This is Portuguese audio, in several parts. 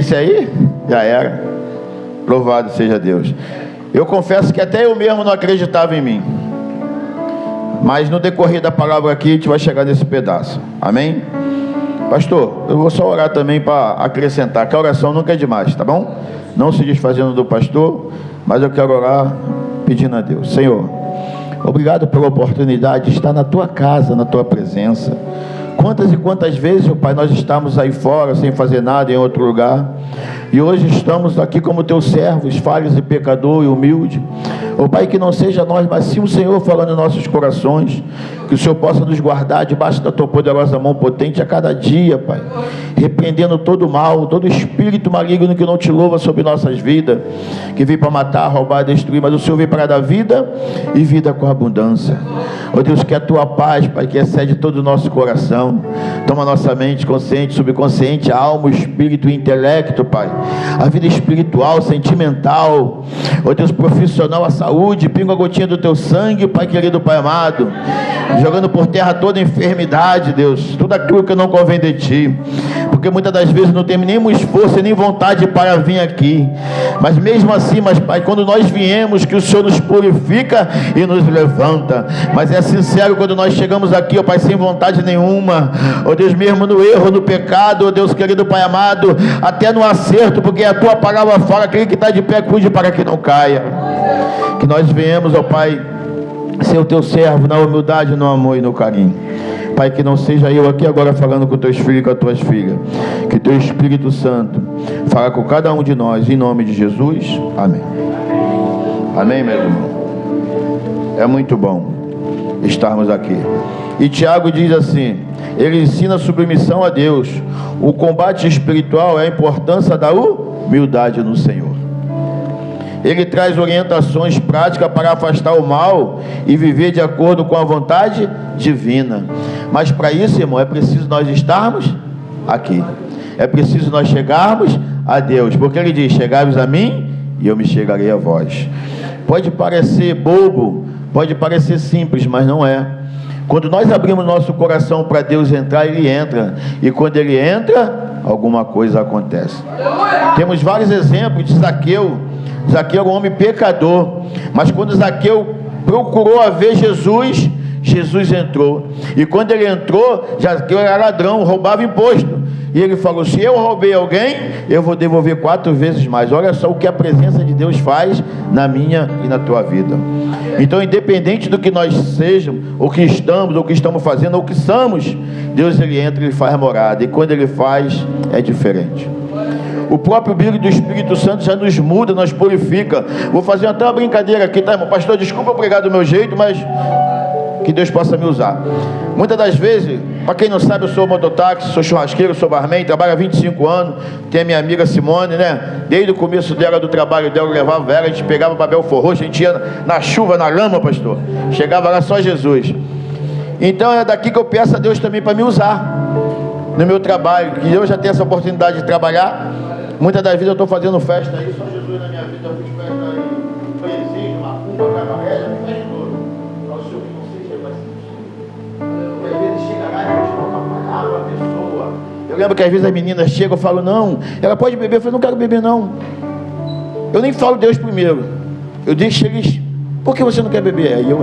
esse aí, já era. Louvado seja Deus. Eu confesso que até eu mesmo não acreditava em mim. Mas no decorrer da palavra aqui, a gente vai chegar nesse pedaço. Amém? Pastor, eu vou só orar também para acrescentar, que a oração nunca é demais, tá bom? Não se desfazendo do pastor, mas eu quero orar pedindo a Deus. Senhor, obrigado pela oportunidade de estar na tua casa, na tua presença. Quantas e quantas vezes, meu Pai, nós estamos aí fora, sem fazer nada em outro lugar, e hoje estamos aqui como teus servos, falhos e pecador e humilde. Ó Pai, que não seja nós, mas sim o Senhor falando em nossos corações, que o Senhor possa nos guardar debaixo da tua poderosa mão potente a cada dia, Pai, repreendendo todo o mal, todo espírito maligno que não te louva sobre nossas vidas, que veio para matar, roubar, destruir, mas o Senhor veio para dar vida e vida com abundância. Ó Deus, que a tua paz, Pai, que excede todo o nosso coração, toma nossa mente consciente, subconsciente, a alma, o espírito e o intelecto, Pai, a vida espiritual, sentimental, ó Deus, profissional, a saúde, pinga a gotinha do teu sangue, Pai querido, Pai amado, jogando por terra toda enfermidade, Deus, tudo aquilo que não convém de ti, porque muitas das vezes não temos nenhum esforço e nem vontade para vir aqui, mas mesmo assim, mas Pai, quando nós viemos, que o Senhor nos purifica e nos levanta, mas é sincero quando nós chegamos aqui, ó Pai, sem vontade nenhuma, ó Deus, mesmo no erro, no pecado, ó Deus querido, Pai amado, até no acerto, porque a tua palavra fala, aquele que está de pé, cuide para que não caia, que nós venhamos, ó Pai, ser o teu servo na humildade, no amor e no carinho. Pai, que não seja eu aqui agora falando com teus filhos e com as tuas filhas, que teu Espírito Santo fala com cada um de nós, em nome de Jesus, amém. Amém, meu irmão. É muito bom estarmos aqui. E Tiago diz assim, ele ensina a submissão a Deus. O combate espiritual é a importância da humildade no Senhor. Ele traz orientações práticas para afastar o mal e viver de acordo com a vontade divina. Mas para isso, irmão, é preciso nós estarmos aqui. É preciso nós chegarmos a Deus. Porque ele diz, chegai-vos a mim e eu me chegarei a vós. Pode parecer bobo, pode parecer simples, mas não é. Quando nós abrimos nosso coração para Deus entrar, Ele entra. E quando Ele entra, alguma coisa acontece. Temos vários exemplos de Zaqueu. Zaqueu era um homem pecador, mas quando Zaqueu procurou a ver Jesus, Jesus entrou. E quando ele entrou, Zaqueu era ladrão, roubava imposto. E ele falou, se eu roubei alguém, eu vou devolver 4 vezes mais. Olha só o que a presença de Deus faz na minha e na tua vida. Então, independente do que nós sejamos, ou que estamos, ou que estamos fazendo, ou que somos, Deus, Ele entra e faz morada. E quando Ele faz, é diferente. O próprio brilho do Espírito Santo já nos muda, nos purifica. Vou fazer até uma brincadeira aqui, tá, irmão? Pastor, desculpa eu pregar do meu jeito, mas que Deus possa me usar. Muitas das vezes, para quem não sabe, eu sou mototáxi, sou churrasqueiro, sou barman, trabalho há 25 anos. Tem a minha amiga Simone, né? Desde o começo dela, do trabalho dela, eu levava ela, a gente pegava para Belfor Roxo, a gente ia na chuva, na lama, pastor. Chegava lá só Jesus. Então é daqui que eu peço a Deus também para me usar no meu trabalho, que eu já tenho essa oportunidade de trabalhar. Muitas das vezes eu estou fazendo festa aí, só Jesus na minha vida, eu fiz festa aí, presídio, macumba, cabaré, já fiz tudo. Para o senhor que não seja, vai ser. E às vezes chega lá e continua uma palavra, a pessoa. Eu lembro que às vezes as meninas chegam e falam, não, ela pode beber, eu falo, não quero beber não. Eu nem falo Deus primeiro. Eu deixo eles, por que você não quer beber? Aí eu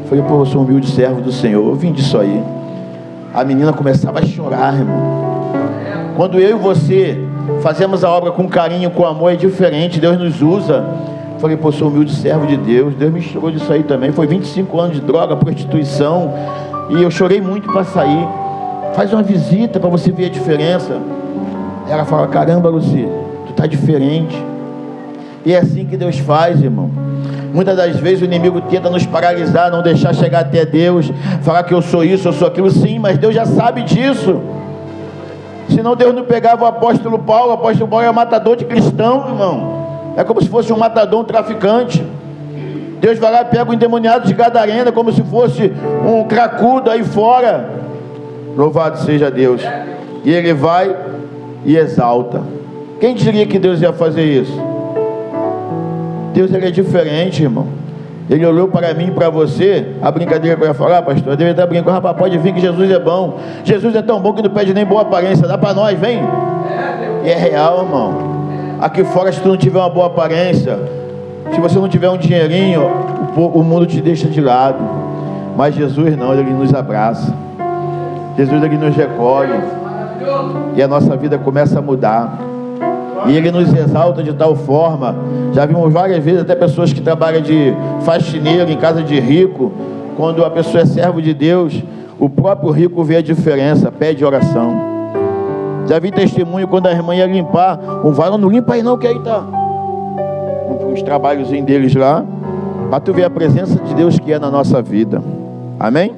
falei, pô, eu sou um humilde servo do Senhor, eu vim disso aí. A menina começava a chorar, irmão. Quando eu e você fazemos a obra com carinho, com amor, é diferente. Deus nos usa. Falei, pô, sou humilde servo de Deus. Deus me tirou disso aí também. Foi 25 anos de droga, prostituição, e eu chorei muito para sair. Faz uma visita para você ver a diferença. Ela fala, caramba, Luci, tu tá diferente. E é assim que Deus faz, irmão. Muitas das vezes o inimigo tenta nos paralisar, não deixar chegar até Deus, falar que eu sou isso, eu sou aquilo. Sim, mas Deus já sabe disso. Senão Deus não pegava o apóstolo Paulo. O apóstolo Paulo é matador de cristão, irmão. É como se fosse um matador, um traficante. Deus vai lá e pega o endemoniado de Gadarena, como se fosse um cracudo aí fora. Louvado seja Deus. E Ele vai e exalta. Quem diria que Deus ia fazer isso? Deus, Ele é diferente, irmão. Ele olhou para mim e para você. A brincadeira que eu ia falar, pastor, eu deveria estar brincando, rapaz, pode vir que Jesus é bom. Jesus é tão bom que não pede nem boa aparência. Dá para nós, vem. E é real, irmão. Aqui fora, se tu não tiver uma boa aparência, se você não tiver um dinheirinho, o mundo te deixa de lado. Mas Jesus não, Ele nos abraça. Jesus, Ele nos recolhe. E a nossa vida começa a mudar. E Ele nos exalta de tal forma. Já vimos várias vezes até pessoas que trabalham de faxineiro em casa de rico. Quando a pessoa é servo de Deus, o próprio rico vê a diferença, pede oração. Já vi testemunho quando a irmã ia limpar, um varão, não limpa aí não, que aí tá uns trabalhos deles lá, para tu ver a presença de Deus que é na nossa vida. Amém?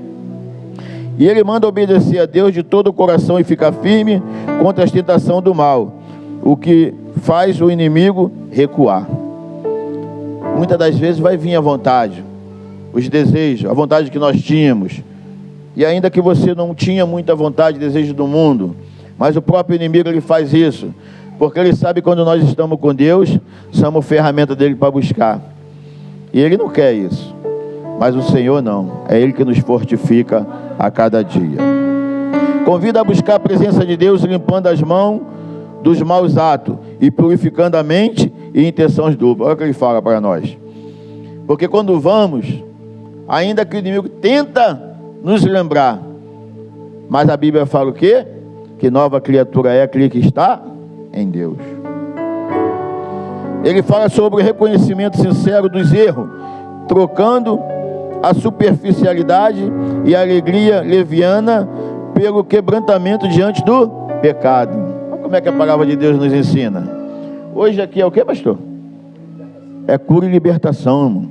E Ele manda obedecer a Deus de todo o coração e ficar firme contra a tentação do mal, o que faz o inimigo recuar. Muitas das vezes vai vir a vontade, os desejos, a vontade que nós tínhamos, e ainda que você não tinha muita vontade, desejo do mundo, mas o próprio inimigo, ele faz isso, porque ele sabe que quando nós estamos com Deus, somos ferramenta dele para buscar, e ele não quer isso, mas o Senhor não, é Ele que nos fortifica a cada dia. Convida a buscar a presença de Deus, limpando as mãos dos maus atos e purificando a mente e intenções duplas. Olha o que Ele fala para nós, porque quando vamos, ainda que o inimigo tenta nos lembrar, mas a Bíblia fala o quê? Que nova criatura é aquele que está em Deus. Ele fala sobre o reconhecimento sincero dos erros, trocando a superficialidade e a alegria leviana pelo quebrantamento diante do pecado. Olha como é que a palavra de Deus nos ensina. Hoje aqui é o que, pastor? É cura e libertação, irmão.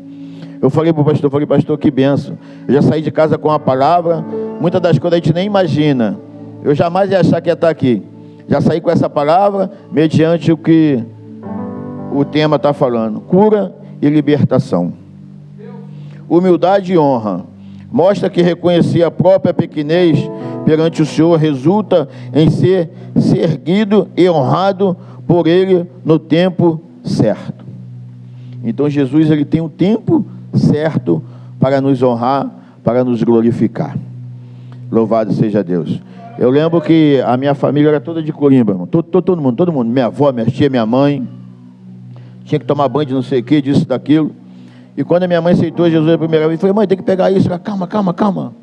Eu falei para o pastor, pastor, que benção. Eu já saí de casa com a palavra, muitas das coisas a gente nem imagina. Eu jamais ia achar que ia estar aqui. Já saí com essa palavra, mediante o que o tema está falando. Cura e libertação. Humildade e honra. Mostra que reconhecer a própria pequenez perante o Senhor resulta em ser erguido e honrado por Ele no tempo certo. Então Jesus, Ele tem um tempo certo para nos honrar, para nos glorificar. Louvado seja Deus. Eu lembro que a minha família era toda de Corimba, irmão. Todo mundo, minha avó, minha tia, minha mãe, tinha que tomar banho de não sei o que, disso, daquilo. E quando a minha mãe aceitou Jesus a primeira vez, eu falei, mãe, tem que pegar isso. Ela, calma.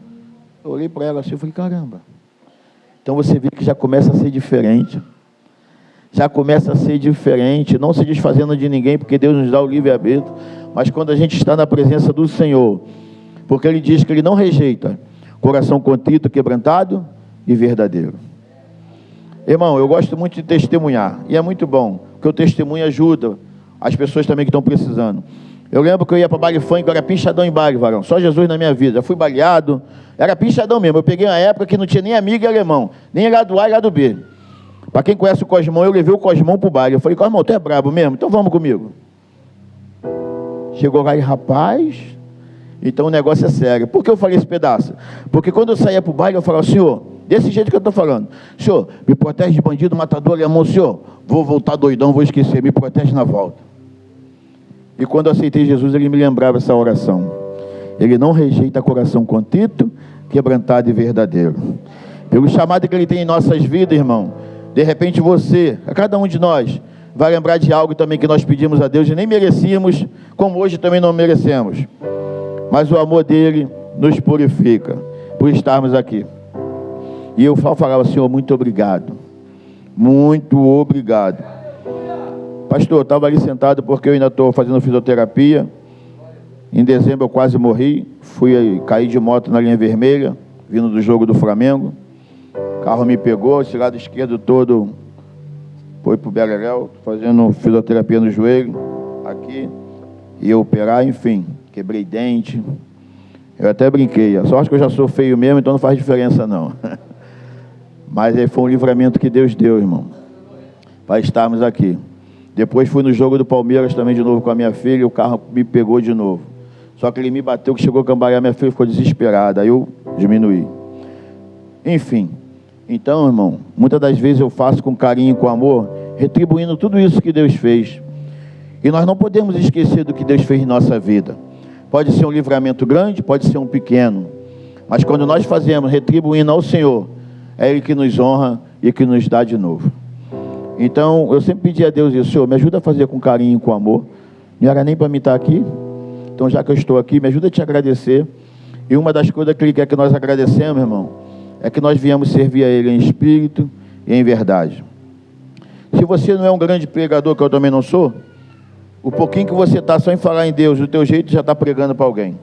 Eu olhei para ela assim, eu falei, caramba. Então você vê que já começa a ser diferente. Já começa a ser diferente, não se desfazendo de ninguém, porque Deus nos dá o livre-arbítrio, mas quando a gente está na presença do Senhor, porque Ele diz que Ele não rejeita coração contrito, quebrantado e verdadeiro. Irmão, eu gosto muito de testemunhar, e é muito bom, porque o testemunho ajuda as pessoas também que estão precisando. Eu lembro que eu ia para baile funk, eu era pinchadão em baile, varão, só Jesus na minha vida, já fui baleado, era pinchadão mesmo. Eu peguei uma época que não tinha nem amigo e alemão, nem lado A e lado B. Para quem conhece o Cosmão, eu levei o Cosmão para o baile. Eu falei, Cosmão, tu é brabo mesmo? Então vamos comigo. Chegou lá e, rapaz, então o negócio é sério. Por que eu falei esse pedaço? Porque quando eu saía para o baile, eu falava, Senhor, desse jeito que eu estou falando, Senhor, me protege de bandido, matador, alemão, Senhor, vou voltar doidão, vou esquecer, me protege na volta. E quando eu aceitei Jesus, Ele me lembrava essa oração. Ele não rejeita coração contrito, quebrantado e verdadeiro. Pelo chamado que Ele tem em nossas vidas, irmão, de repente você, a cada um de nós, vai lembrar de algo também que nós pedimos a Deus e nem merecíamos, como hoje também não merecemos. Mas o amor dEle nos purifica por estarmos aqui. E eu falava, Senhor, muito obrigado. Muito obrigado. Pastor, eu estava ali sentado porque eu ainda estou fazendo fisioterapia. Em dezembro eu quase morri. Caí de moto na linha vermelha, vindo do jogo do Flamengo. O carro me pegou, esse lado esquerdo todo foi pro Beleléu, fazendo fisioterapia no joelho, aqui, e eu operar, enfim, quebrei dente. Eu até brinquei, a sorte que eu já sou feio mesmo, então não faz diferença não. Mas aí foi um livramento que Deus deu, irmão, para estarmos aqui. Depois fui no jogo do Palmeiras também de novo com a minha filha, o carro me pegou de novo. Só que ele me bateu, que chegou a cambalear, minha filha ficou desesperada, aí eu diminuí. Enfim, então, irmão, muitas das vezes eu faço com carinho, com amor, retribuindo tudo isso que Deus fez. E nós não podemos esquecer do que Deus fez em nossa vida. Pode ser um livramento grande, pode ser um pequeno. Mas quando nós fazemos retribuindo ao Senhor, é Ele que nos honra e que nos dá de novo. Então, eu sempre pedi a Deus isso: Senhor, me ajuda a fazer com carinho, com amor. Não era nem para mim estar aqui. Então, já que eu estou aqui, me ajuda a te agradecer. E uma das coisas que Ele quer que nós agradecemos, irmão, é que nós viemos servir a Ele em espírito e em verdade. Se você não é um grande pregador, que eu também não sou, o pouquinho que você está só em falar em Deus, do teu jeito, já está pregando para alguém.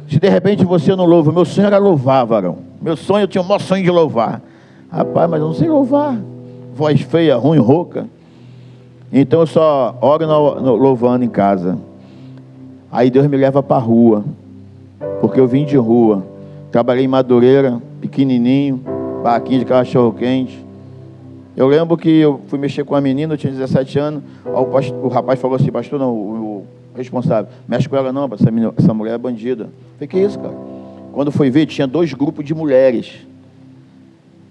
Se de repente você não louva, meu sonho era louvar, varão. Meu sonho, eu tinha o maior sonho de louvar. Rapaz, mas eu não sei louvar. Voz feia, ruim, rouca. Então eu só oro louvando em casa. Aí Deus me leva para a rua, porque eu vim de rua. Trabalhei em Madureira, pequenininho, barraquinho de cachorro quente. Eu lembro que eu fui mexer com uma menina, eu tinha 17 anos. O rapaz falou assim: pastor, não, o responsável, mexe com ela não, essa mulher é bandida. Eu falei: que isso, cara? Quando foi ver, tinha 2 grupos de mulheres,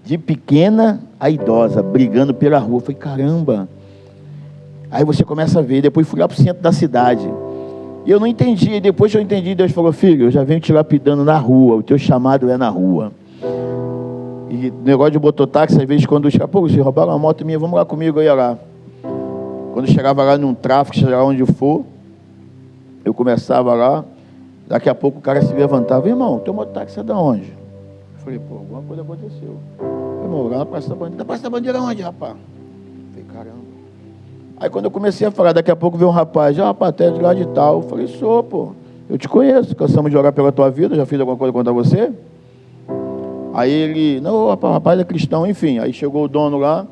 de pequena a idosa, brigando pela rua. Eu falei: caramba. Aí você começa a ver. Depois fui lá para o centro da cidade, e eu não entendi. E depois que eu entendi, Deus falou: filho, eu já venho te lapidando na rua, o teu chamado é na rua. E negócio de mototáxi, às vezes quando os caras, pô, se roubaram uma moto minha, vamos lá comigo, eu ia lá. Quando chegava lá num tráfico, chegava onde for, eu começava lá, daqui a pouco o cara se levantava: irmão, teu mototáxi é da onde? Eu falei: pô, alguma coisa aconteceu. Irmão, lá na Praça da Bandeira. Da Praça da Bandeira onde, rapaz? Eu falei: caramba. Aí quando eu comecei a falar, daqui a pouco veio um rapaz: rapaz, até de lá de tal. Eu falei: sou, pô, eu te conheço, cansamos de orar pela tua vida, já fiz alguma coisa contra você? Aí ele: não, o rapaz é cristão, enfim. Aí chegou o dono lá,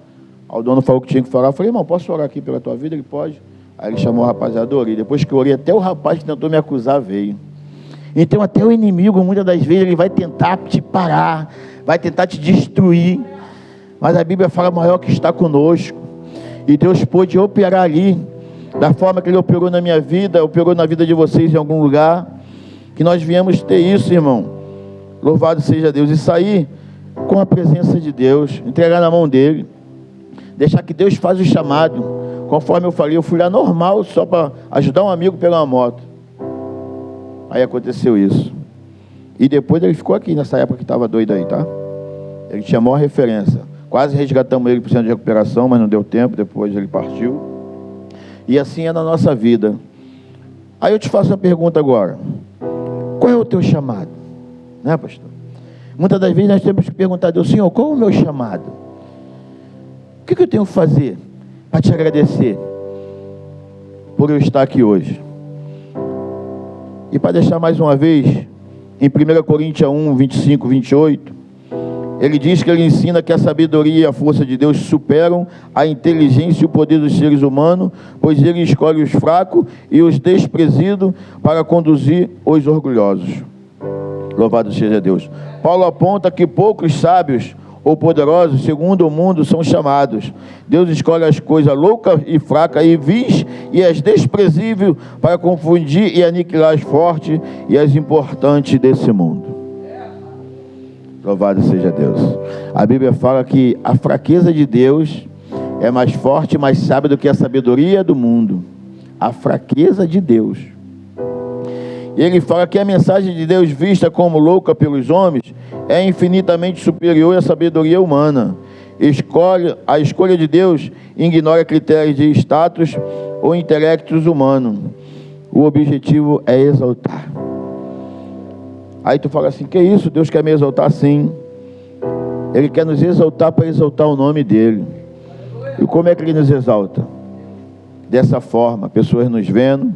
o dono falou que tinha que falar. Eu falei: irmão, posso orar aqui pela tua vida? Ele: pode. Aí ele chamou o rapaziada, orei. Depois que eu orei, até o rapaz que tentou me acusar veio. Então até o inimigo, muitas das vezes, ele vai tentar te parar, vai tentar te destruir, mas a Bíblia fala: maior que está conosco. E Deus pôde operar ali, da forma que Ele operou na minha vida, operou na vida de vocês em algum lugar, que nós viemos ter isso, irmão. Louvado seja Deus. E sair com a presença de Deus, entregar na mão dEle, deixar que Deus faz o chamado. Conforme eu falei, eu fui lá normal, só para ajudar um amigo a pegar uma moto. Aí aconteceu isso. E depois ele ficou aqui, nessa época que estava doido aí, tá? Ele tinha a maior referência. Quase resgatamos ele para o centro de recuperação, mas não deu tempo, depois ele partiu. E assim é na nossa vida. Aí eu te faço uma pergunta agora: qual é o teu chamado? Né, pastor? Muitas das vezes nós temos que perguntar a Deus: Senhor, qual é o meu chamado? O que eu tenho que fazer para te agradecer por eu estar aqui hoje? E para deixar mais uma vez, em 1 Coríntios 1, 25, 28, ele diz que ele ensina que a sabedoria e a força de Deus superam a inteligência e o poder dos seres humanos, pois ele escolhe os fracos e os desprezidos para conduzir os orgulhosos. Louvado seja Deus. Paulo aponta que poucos sábios ou poderosos, segundo o mundo, são chamados. Deus escolhe as coisas loucas e fracas e vis e as desprezíveis para confundir e aniquilar as fortes e as importantes desse mundo. Louvado seja Deus. A Bíblia fala que a fraqueza de Deus é mais forte e mais sábia do que a sabedoria do mundo. A fraqueza de Deus. E ele fala que a mensagem de Deus, vista como louca pelos homens, é infinitamente superior à sabedoria humana. A escolha de Deus ignora critérios de status ou intelectos humanos. O objetivo é exaltar. Aí tu fala assim: que isso? Deus quer me exaltar? Sim. Ele quer nos exaltar para exaltar o nome dEle. E como é que Ele nos exalta? Dessa forma, pessoas nos vendo,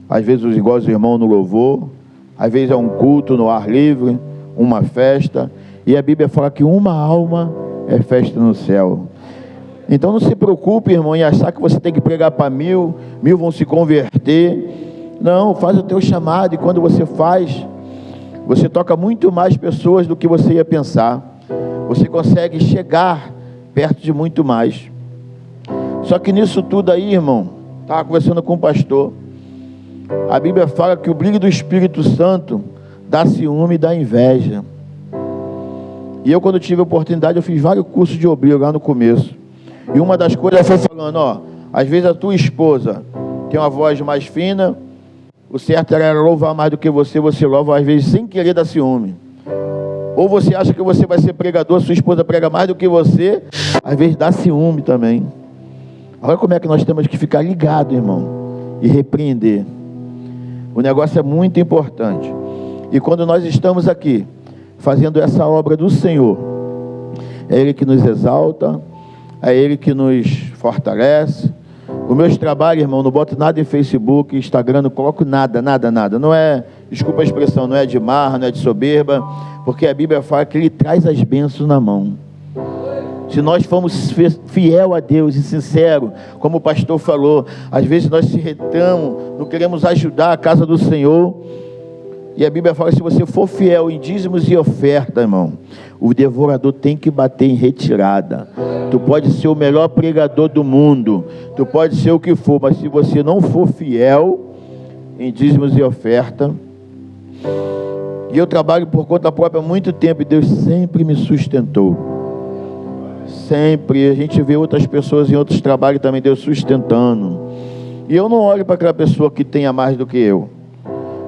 às vezes igual os irmãos no louvor, às vezes é um culto no ar livre, uma festa, e a Bíblia fala que uma alma é festa no céu. Então não se preocupe, irmão, em achar que você tem que pregar para 1000 vão se converter. Não, faz o teu chamado, e quando você faz, você toca muito mais pessoas do que você ia pensar. Você consegue chegar perto de muito mais. Só que nisso tudo aí, irmão, estava conversando com o pastor. A Bíblia fala que o brilho do Espírito Santo dá ciúme e dá inveja. E eu, quando tive a oportunidade, eu fiz vários cursos de obreiro lá no começo. E uma das coisas foi falando: às vezes a tua esposa tem uma voz mais fina, o certo era louvar mais do que você louva, às vezes sem querer dar ciúme. Ou você acha que você vai ser pregador, sua esposa prega mais do que você, às vezes dá ciúme também. Olha como é que nós temos que ficar ligado, irmão, e repreender. O negócio é muito importante. E quando nós estamos aqui, fazendo essa obra do Senhor, é Ele que nos exalta, é Ele que nos fortalece. Os meus trabalhos, irmão, não boto nada em Facebook, Instagram, não coloco nada. Não é, desculpa a expressão, não é de marra, não é de soberba, porque a Bíblia fala que Ele traz as bênçãos na mão. Se nós formos fiel a Deus e sincero, como o pastor falou, às vezes nós se retamos, não queremos ajudar a casa do Senhor, e a Bíblia fala que se você for fiel em dízimos e oferta, irmão, o devorador tem que bater em retirada. Tu pode ser o melhor pregador do mundo, tu pode ser o que for, mas se você não for fiel em dízimos e oferta, e eu trabalho por conta própria há muito tempo, e Deus sempre me sustentou. Sempre, a gente vê outras pessoas em outros trabalhos também, Deus sustentando. E eu não olho para aquela pessoa que tenha mais do que eu,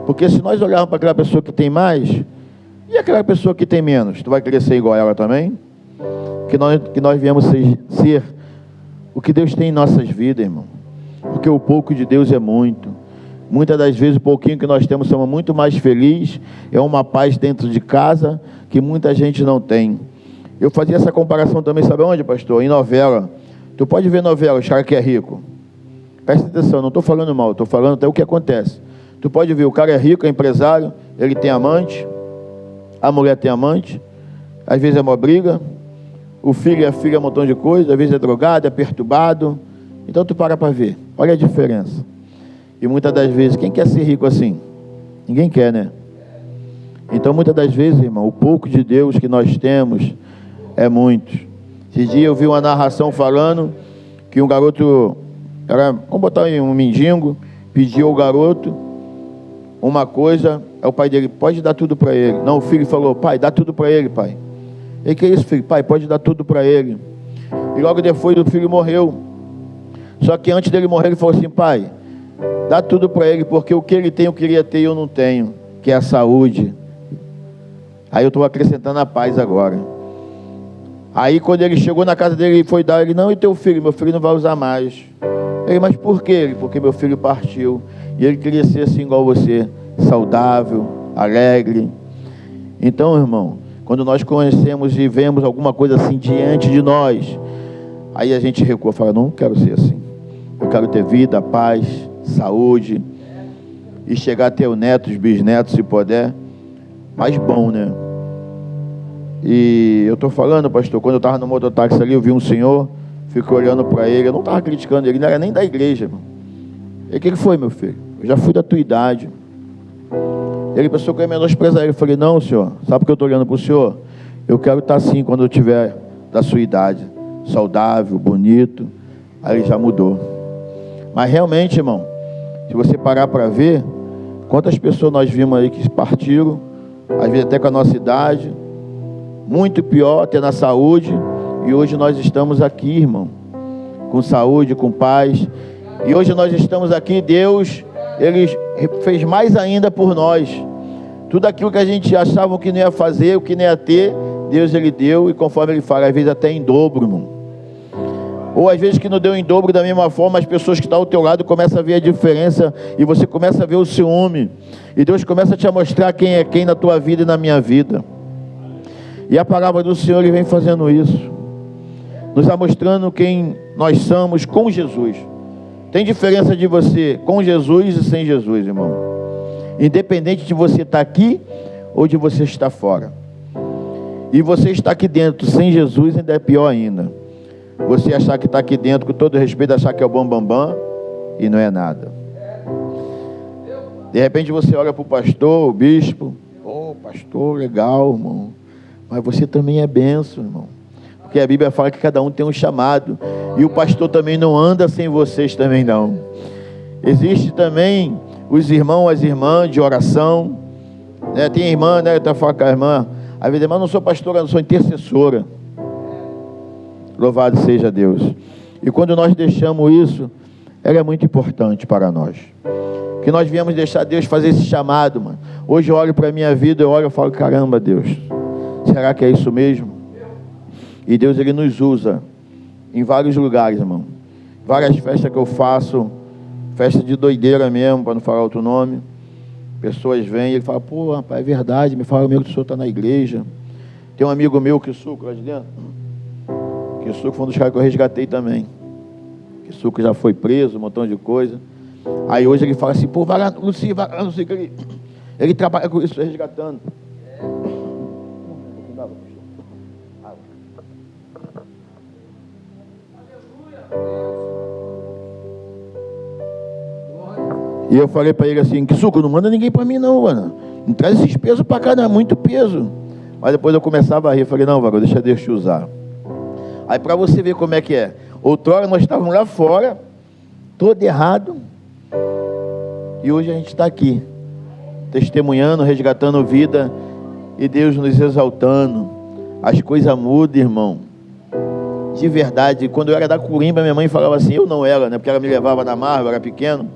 porque se nós olharmos para aquela pessoa que tem mais, e aquela pessoa que tem menos, tu vai querer ser igual a ela também? Que nós viemos ser o que Deus tem em nossas vidas, irmão, porque o pouco de Deus é muito. Muitas das vezes o pouquinho que nós temos somos muito mais felizes, é uma paz dentro de casa que muita gente não tem. Eu fazia essa comparação também, sabe onde, pastor? Em novela. Tu pode ver novela, os caras que é rico. Presta atenção, não estou falando mal, estou falando até o que acontece. Tu pode ver, o cara é rico, é empresário, ele tem amante, a mulher tem amante, às vezes é uma briga, o filho e a filha é um montão de coisa, às vezes é drogado, é perturbado. Então tu para ver, olha a diferença. E muitas das vezes, quem quer ser rico assim? Ninguém quer, né? Então muitas das vezes, irmão, o pouco de Deus que nós temos é muito. Esse dia eu vi uma narração falando que um garoto, vamos botar aí um mendigo, pediu ao garoto uma coisa, aí o pai dele, pode dar tudo para ele. Não, o filho falou, pai, dá tudo para ele, pai. E que é isso, filho? Pai, pode dar tudo para ele. E logo depois o filho morreu. Só que antes dele morrer ele falou assim, pai, dá tudo para ele, porque o que ele tem eu queria ter e eu não tenho, que é a saúde. Aí eu estou acrescentando a paz agora. Aí quando ele chegou na casa dele e foi dar, ele, não, e teu filho? Meu filho não vai usar mais. Ele, mas por quê? Ele, porque meu filho partiu. E ele queria ser assim igual você, saudável, alegre. Então, irmão, quando nós conhecemos e vemos alguma coisa assim diante de nós, aí a gente recua, fala, não quero ser assim. Eu quero ter vida, paz, saúde, e chegar a ter o neto, os bisnetos, se puder. Mais bom, né? E eu estou falando, pastor, quando eu estava no mototáxi ali, eu vi um senhor, fiquei olhando para ele, eu não estava criticando ele, não era nem da igreja, irmão. E o que foi, meu filho? Eu já fui da tua idade. Ele pensou que eu ia menosprezar ele. Eu falei, não, senhor, sabe por que eu estou olhando para o senhor? Eu quero estar assim quando eu tiver da sua idade, saudável, bonito. Aí ele já mudou. Mas realmente, irmão, se você parar para ver, quantas pessoas nós vimos aí que partiram, às vezes até com a nossa idade, muito pior, até na saúde, e hoje nós estamos aqui, irmão, com saúde, com paz, e hoje nós estamos aqui, Deus, Ele fez mais ainda por nós, tudo aquilo que a gente achava que não ia fazer, o que não ia ter, Deus Ele deu, e conforme Ele fala, às vezes até em dobro, irmão, ou às vezes que não deu em dobro da mesma forma, as pessoas que estão ao teu lado começam a ver a diferença, e você começa a ver o ciúme, e Deus começa a te mostrar quem é quem na tua vida e na minha vida. E a palavra do Senhor, Ele vem fazendo isso, nos mostrando quem nós somos com Jesus. Tem diferença de você com Jesus e sem Jesus, irmão. Independente de você estar aqui ou de você estar fora. E você estar aqui dentro sem Jesus ainda é pior ainda. Você achar que está aqui dentro, com todo respeito, achar que é o bambambam, e não é nada. De repente você olha para o pastor, o bispo, pastor, legal, irmão. Mas você também é bênção, irmão. Porque a Bíblia fala que cada um tem um chamado. E o pastor também não anda sem vocês também não. Existe também os irmãos, as irmãs de oração. Né? Tem irmã, né? Eu até falo com a irmã. Às vezes, irmã, não sou pastora, não sou intercessora. Louvado seja Deus. E quando nós deixamos isso, ela é muito importante para nós. Que nós viemos deixar Deus fazer esse chamado, mano. Hoje eu olho para a minha vida, eu olho e falo, caramba, Deus. Será que é isso mesmo? E Deus, Ele nos usa em vários lugares, irmão. várias festas que eu faço, festa de doideira mesmo, para não falar outro nome. Pessoas vêm e ele fala, pô, rapaz, é verdade, me fala mesmo que o senhor está na igreja. Tem um amigo meu, Kisuko, lá de dentro. Kisuko foi um dos caras que eu resgatei também. Kisuko já foi preso, um montão de coisa. Aí hoje ele fala assim, pô, vai lá, Luci, que ele trabalha com isso, resgatando. E eu falei para ele assim, Kisuko, não manda ninguém para mim não, mano. Não traz esses pesos para cá, não é muito peso. Mas depois eu começava a rir, falei, não, Vago, deixa Deus te usar. Aí para você ver como é que é. Outrora nós estávamos lá fora, todo errado. E hoje a gente está aqui, testemunhando, resgatando vida, e Deus nos exaltando. As coisas mudam, irmão. De verdade, quando eu era da Corimba, minha mãe falava assim, eu não era, né? Porque ela me levava na marra, eu era pequeno.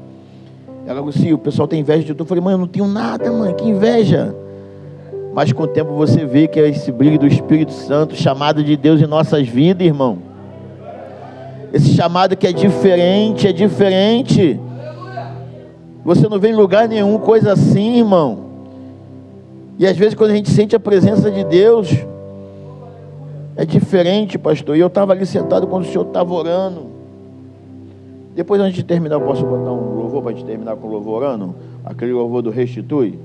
Ela falou assim, o pessoal tem inveja de tudo. Eu falei, mãe, eu não tenho nada, mãe, que inveja. Mas com o tempo você vê que é esse brilho do Espírito Santo, chamado de Deus em nossas vidas, irmão. Esse chamado que é diferente, é diferente. Você não vê em lugar nenhum coisa assim, irmão. E às vezes quando a gente sente a presença de Deus, é diferente, pastor. E eu estava ali sentado quando o senhor estava orando. Depois antes de terminar, eu posso botar um louvor para a gente terminar com o louvor orando? Aquele louvor do Restitui.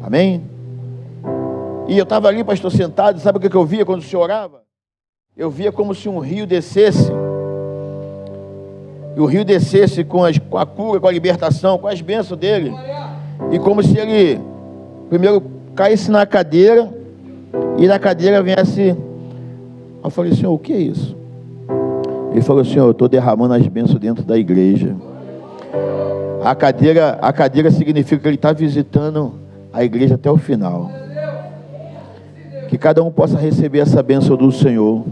Amém? E eu estava ali, pastor, sentado. Sabe o que eu via quando o senhor orava? Eu via como se um rio descesse. E o rio descesse com a cura, com a libertação, com as bênçãos dele. E como se ele primeiro caísse na cadeira e da cadeira viesse. Eu falei, senhor, o que é isso? Ele falou, senhor, eu estou derramando as bênçãos dentro da igreja. A cadeira significa que ele está visitando a igreja até o final. Que cada um possa receber essa bênção do Senhor.